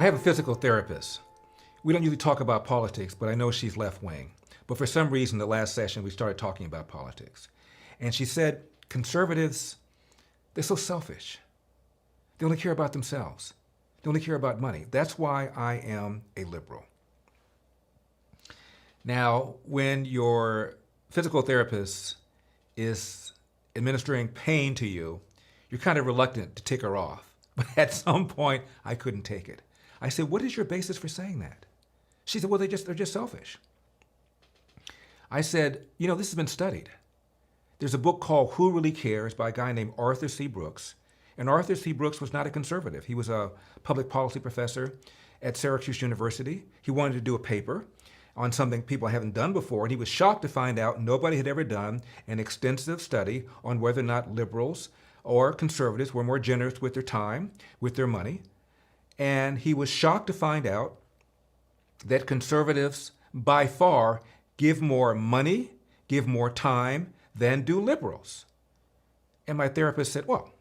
I have a physical therapist. We don't usually talk about politics, but I know she's left wing. But for some reason, the last session, we started talking about politics. And she said, conservatives, they're so selfish. They only care about themselves. They only care about money. That's why I am a liberal. Now, when your physical therapist is administering pain to you, you're kind of reluctant to take her off. But at some point, I couldn't take it. I said, what is your basis for saying that? She said, well, they're just selfish. I said, you know, this has been studied. There's a book called Who Really Cares by a guy named Arthur C. Brooks. And Arthur C. Brooks was not a conservative. He was a public policy professor at Syracuse University. He wanted to do a paper on something people haven't done before, and he was shocked to find out nobody had ever done an extensive study on whether or not liberals or conservatives were more generous with their time, with their money. And he was shocked to find out that conservatives, by far, give more money, give more time than do liberals. And my therapist said, well,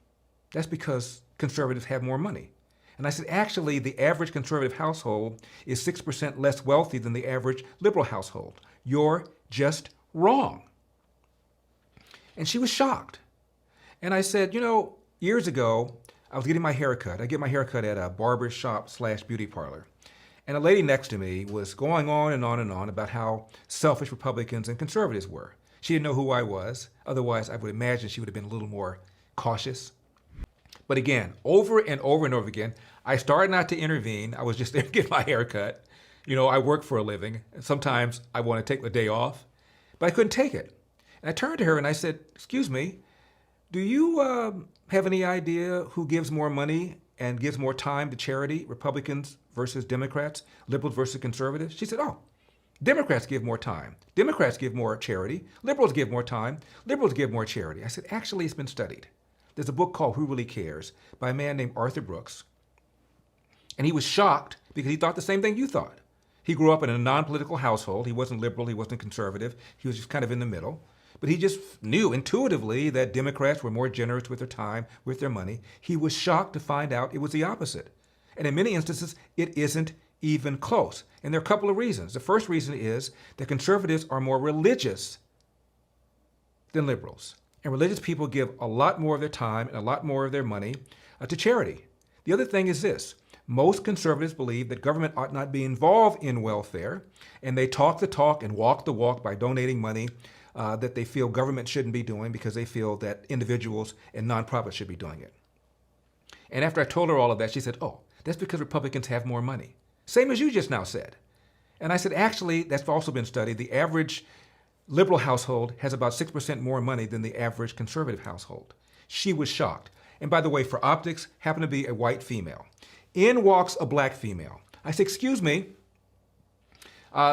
that's because conservatives have more money. And I said, actually, the average conservative household is 6% less wealthy than the average liberal household. You're just wrong. And she was shocked. And I said, you know, years ago, I was getting my hair cut. I get my hair cut at a barber shop / beauty parlor. And a lady next to me was going on and on and on about how selfish Republicans and conservatives were. She didn't know who I was. Otherwise, I would imagine she would have been a little more cautious. But again, over and over and over again, I started not to intervene. I was just there to get my hair cut. You know, I work for a living. And sometimes I want to take the day off, but I couldn't take it. And I turned to her and I said, excuse me, do you have any idea who gives more money and gives more time to charity, Republicans versus Democrats, liberals versus conservatives? She said, oh, Democrats give more time. Democrats give more charity. Liberals give more time. Liberals give more charity. I said, actually, it's been studied. There's a book called Who Really Cares by a man named Arthur Brooks. And he was shocked because he thought the same thing you thought. He grew up in a non-political household. He wasn't liberal. He wasn't conservative. He was just kind of in the middle. But he just knew intuitively that Democrats were more generous with their time, with their money. He was shocked to find out it was the opposite. And in many instances, it isn't even close. And there are a couple of reasons. The first reason is that conservatives are more religious than liberals. And religious people give a lot more of their time and a lot more of their money to charity. The other thing is this. Most conservatives believe that government ought not be involved in welfare, and they talk the talk and walk the walk by donating money that they feel government shouldn't be doing because they feel that individuals and nonprofits should be doing it. And after I told her all of that, she said, oh, that's because Republicans have more money. Same as you just now said. And I said, actually, that's also been studied. The average liberal household has about 6% more money than the average conservative household. She was shocked. And by the way, for optics, happened to be a white female. In walks a black female. I said, excuse me,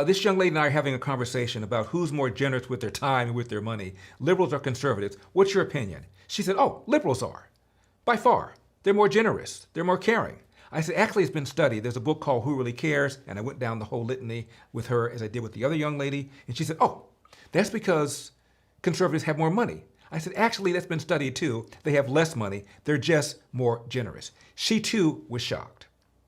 this young lady and I are having a conversation about who's more generous with their time and with their money, liberals or conservatives. What's your opinion? She said, oh, liberals are. By far. They're more generous. They're more caring. I said, actually, it's been studied. There's a book called Who Really Cares, and I went down the whole litany with her as I did with the other young lady, and she said, oh, that's because conservatives have more money. I said, actually, that's been studied too. They have less money. They're just more generous. She too was shocked.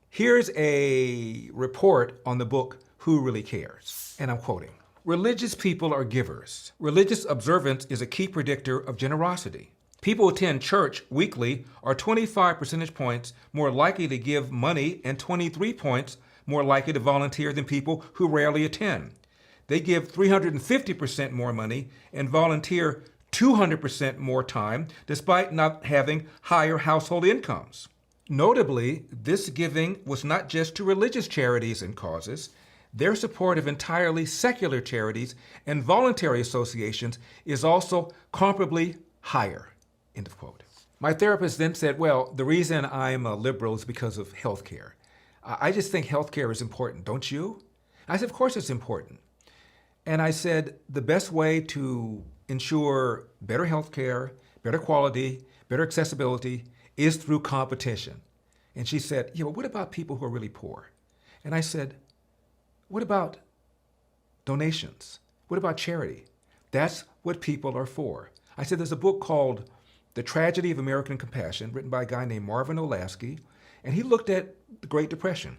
Here's a report on the book Who Really Cares, and I'm quoting. Religious people are givers. Religious observance is a key predictor of generosity. People who attend church weekly are 25 percentage points more likely to give money and 23 points more likely to volunteer than people who rarely attend. They give 350% more money and volunteer 200% more time despite not having higher household incomes. Notably, this giving was not just to religious charities and causes. Their support of entirely secular charities and voluntary associations is also comparably higher. End of quote. My therapist then said, well, the reason I'm a liberal is because of health care. I just think health care is important, don't you? I said, of course it's important. And I said, the best way to ensure better health care, better quality, better accessibility is through competition. And she said, yeah, but what about people who are really poor? And I said, what about donations? What about charity? That's what people are for. I said, there's a book called The Tragedy of American Compassion, written by a guy named Marvin Olasky, and he looked at the Great Depression.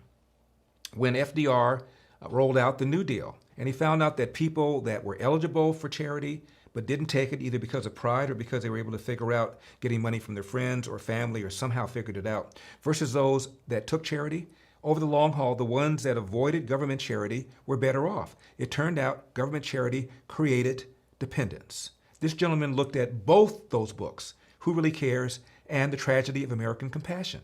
when FDR rolled out the New Deal. And he found out that people that were eligible for charity but didn't take it either because of pride or because they were able to figure out getting money from their friends or family or somehow figured it out, versus those that took charity, over the long haul, the ones that avoided government charity were better off. It turned out government charity created dependence. This gentleman looked at both those books, Who Really Cares and The Tragedy of American Compassion.